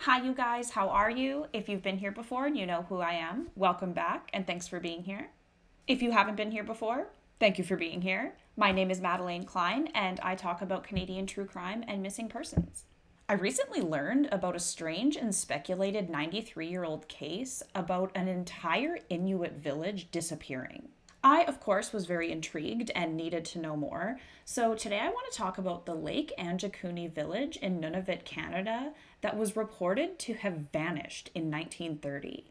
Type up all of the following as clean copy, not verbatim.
Hi, you guys. How are you? If you've been here before and you know who I am, welcome back and thanks for being here. If you haven't been here before, thank you for being here. My name is Madeleine Klein and I talk about Canadian true crime and missing persons. I recently learned about a strange and speculated 93-year-old case about an entire Inuit village disappearing. I, of course, was very intrigued and needed to know more. So today I want to talk about the Lake Anjikuni village in Nunavut, Canada, that was reported to have vanished in 1930.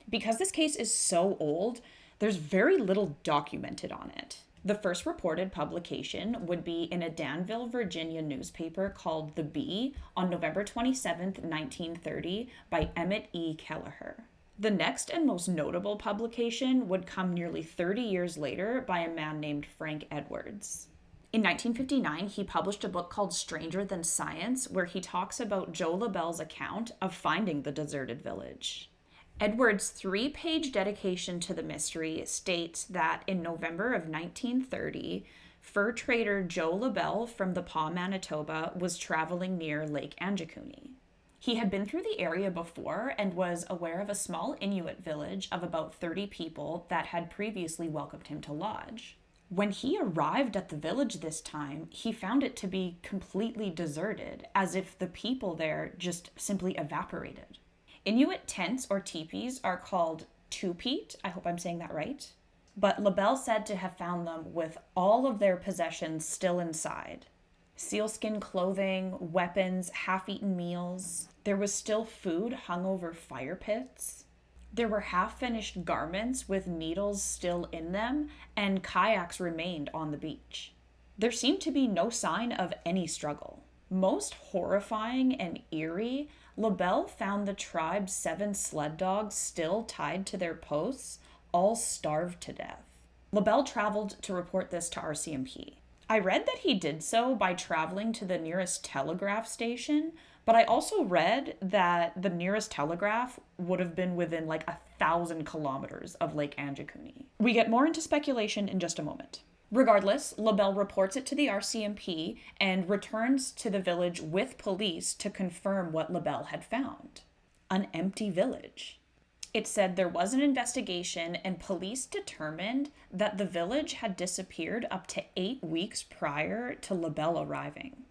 Because this case is so old, there's very little documented on it. The first reported publication would be in a Danville, Virginia newspaper called The Bee on November 27th, 1930, by Emmett E. Kelleher. The next and most notable publication would come nearly 30 years later by a man named Frank Edwards. In 1959, he published a book called Stranger Than Science, where he talks about Joe Labelle's account of finding the deserted village. Edwards' 3-page dedication to the mystery states that in November of 1930, fur trader Joe Labelle from the Pas, Manitoba, was traveling near Lake Anjikuni. He had been through the area before and was aware of a small Inuit village of about 30 people that had previously welcomed him to lodge. When he arrived at the village this time, he found it to be completely deserted, as if the people there just simply evaporated. Inuit tents or teepees are called tupeet, I hope I'm saying that right, but Labelle said to have found them with all of their possessions still inside. Sealskin clothing, weapons, half-eaten meals. There was still food hung over fire pits. There were half-finished garments with needles still in them, and kayaks remained on the beach. There seemed to be no sign of any struggle. Most horrifying and eerie, Labelle found the tribe's 7 sled dogs still tied to their posts, all starved to death. Labelle traveled to report this to RCMP. I read that he did so by traveling to the nearest telegraph station, but I also read that the nearest telegraph would have been within like 1,000 kilometers of Lake Anjikuni. We get more into speculation in just a moment. Regardless, Labelle reports it to the RCMP and returns to the village with police to confirm what Labelle had found. An empty village. It said there was an investigation and police determined that the village had disappeared up to 8 weeks prior to Labelle arriving.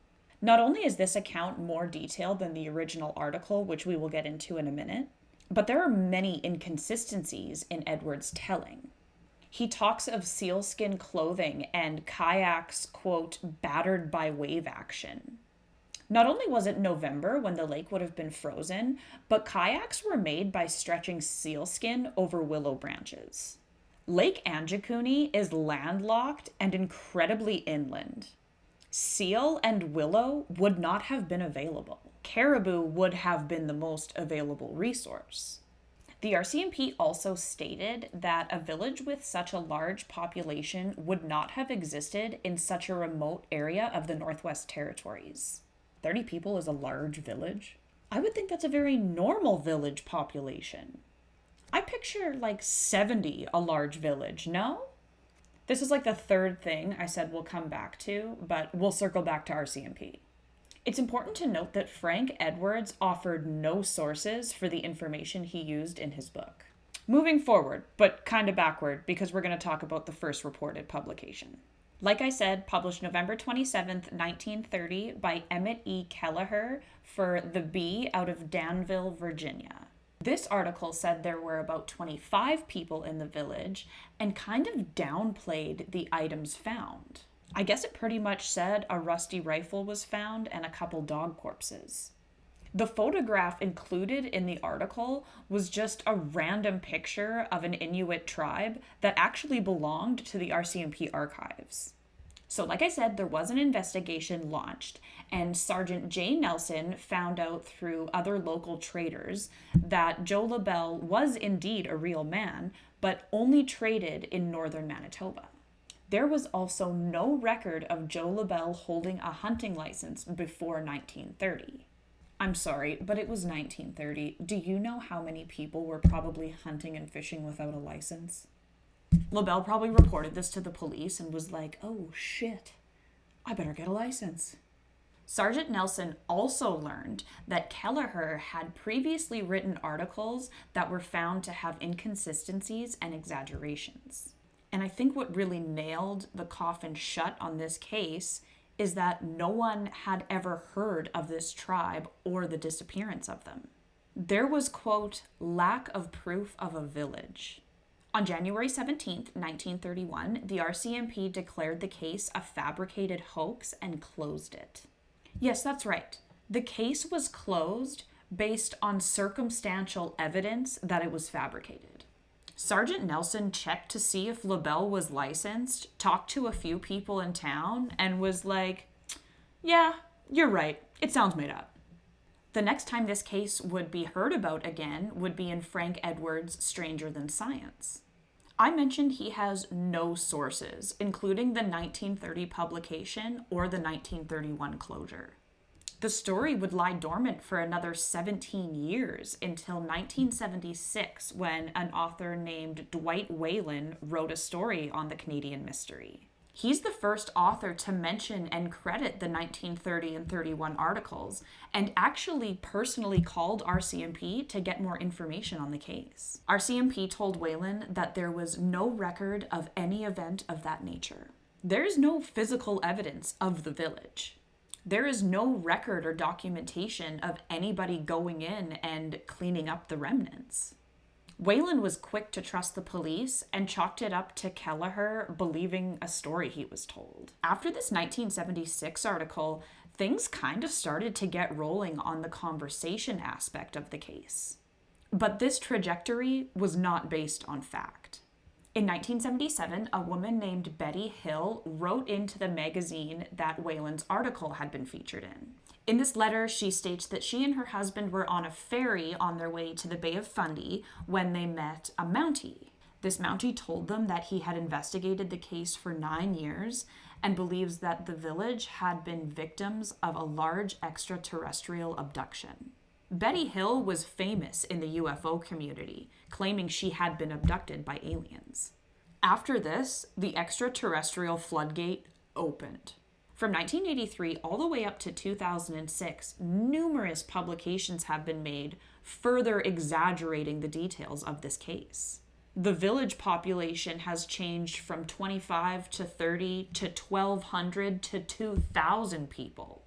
Not only is this account more detailed than the original article, which we will get into in a minute, but there are many inconsistencies in Edwards' telling. He talks of sealskin clothing and kayaks, quote, battered by wave action. Not only was it November when the lake would have been frozen, but kayaks were made by stretching sealskin over willow branches. Lake Anjikuni is landlocked and incredibly inland. Seal and willow would not have been available. Caribou would have been the most available resource. The RCMP also stated that a village with such a large population would not have existed in such a remote area of the Northwest Territories. 30 people is a large village. I would think that's a very normal village population. I picture like 70 a large village, no? This is like the third thing I said we'll come back to, but we'll circle back to RCMP. It's important to note that Frank Edwards offered no sources for the information he used in his book. Moving forward, but kind of backward, because we're going to talk about the first reported publication. Like I said, published November 27th, 1930 by Emmett E. Kelleher for The Bee out of Danville, Virginia. This article said there were about 25 people in the village and kind of downplayed the items found. I guess it pretty much said a rusty rifle was found and a couple dog corpses. The photograph included in the article was just a random picture of an Inuit tribe that actually belonged to the RCMP archives. So like I said, there was an investigation launched, and Sergeant J. Nelson found out through other local traders that Joe Labelle was indeed a real man, but only traded in northern Manitoba. There was also no record of Joe Labelle holding a hunting license before 1930. I'm sorry, but it was 1930. Do you know how many people were probably hunting and fishing without a license? Labelle probably reported this to the police and was like, oh shit, I better get a license. Sergeant Nelson also learned that Kelleher had previously written articles that were found to have inconsistencies and exaggerations. And I think what really nailed the coffin shut on this case is that no one had ever heard of this tribe or the disappearance of them. There was, quote, lack of proof of a village. On January 17th, 1931, the RCMP declared the case a fabricated hoax and closed it. Yes, that's right. The case was closed based on circumstantial evidence that it was fabricated. Sergeant Nelson checked to see if Labelle was licensed, talked to a few people in town, and was like, yeah, you're right. It sounds made up. The next time this case would be heard about again would be in Frank Edwards' Stranger Than Science. I mentioned he has no sources, including the 1930 publication or the 1931 closure. The story would lie dormant for another 17 years until 1976, when an author named Dwight Whalen wrote a story on the Canadian mystery. He's the first author to mention and credit the 1930 and 31 articles, and actually personally called RCMP to get more information on the case. RCMP told Whalen that there was no record of any event of that nature. There is no physical evidence of the village. There is no record or documentation of anybody going in and cleaning up the remnants. Whalen was quick to trust the police and chalked it up to Kelleher believing a story he was told. After this 1976 article, things kind of started to get rolling on the conversation aspect of the case. But this trajectory was not based on fact. In 1977, a woman named Betty Hill wrote into the magazine that Whalen's article had been featured in. In this letter, she states that she and her husband were on a ferry on their way to the Bay of Fundy when they met a Mountie. This Mountie told them that he had investigated the case for 9 years and believes that the village had been victims of a large extraterrestrial abduction. Betty Hill was famous in the UFO community, claiming she had been abducted by aliens. After this, the extraterrestrial floodgate opened. From 1983 all the way up to 2006, numerous publications have been made further exaggerating the details of this case. The village population has changed from 25 to 30 to 1,200 to 2,000 people.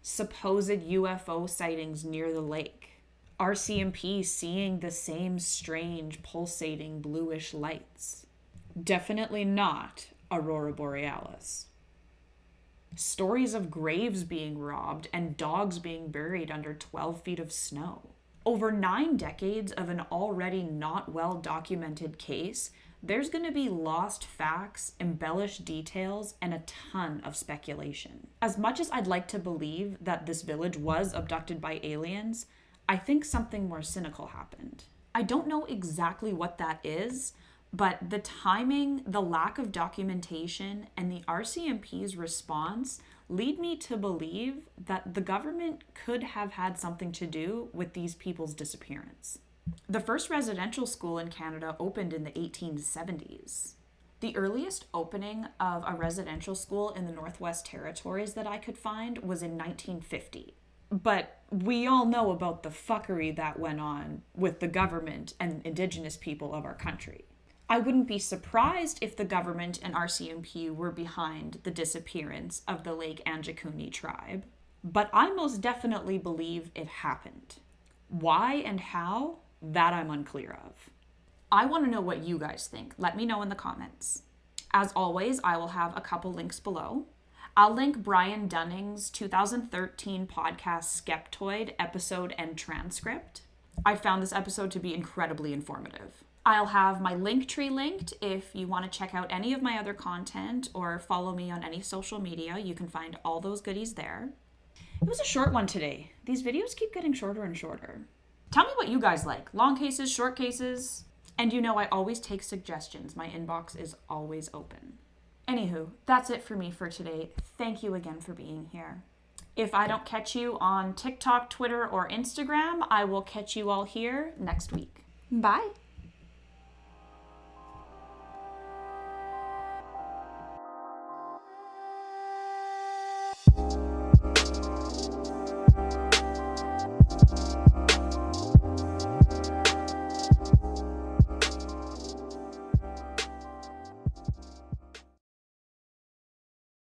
Supposed UFO sightings near the lake. RCMP seeing the same strange pulsating bluish lights. Definitely not Aurora Borealis. Stories of graves being robbed and dogs being buried under 12 feet of snow. Over 9 decades of an already not well-documented case, there's going to be lost facts, embellished details, and a ton of speculation. As much as I'd like to believe that this village was abducted by aliens, I think something more cynical happened. I don't know exactly what that is, but the timing, the lack of documentation, and the RCMP's response lead me to believe that the government could have had something to do with these people's disappearance. The first residential school in Canada opened in the 1870s. The earliest opening of a residential school in the Northwest Territories that I could find was in 1950. But we all know about the fuckery that went on with the government and Indigenous people of our country. I wouldn't be surprised if the government and RCMP were behind the disappearance of the Lake Anjikuni tribe, but I most definitely believe it happened. Why and how? That I'm unclear of. I want to know what you guys think. Let me know in the comments. As always, I will have a couple links below. I'll link Brian Dunning's 2013 podcast Skeptoid episode and transcript. I found this episode to be incredibly informative. I'll have my Linktree linked if you want to check out any of my other content or follow me on any social media. You can find all those goodies there. It was a short one today. These videos keep getting shorter and shorter. Tell me what you guys like. Long cases, short cases. And you know I always take suggestions. My inbox is always open. Anywho, that's it for me for today. Thank you again for being here. If I don't catch you on TikTok, Twitter, or Instagram, I will catch you all here next week. Bye.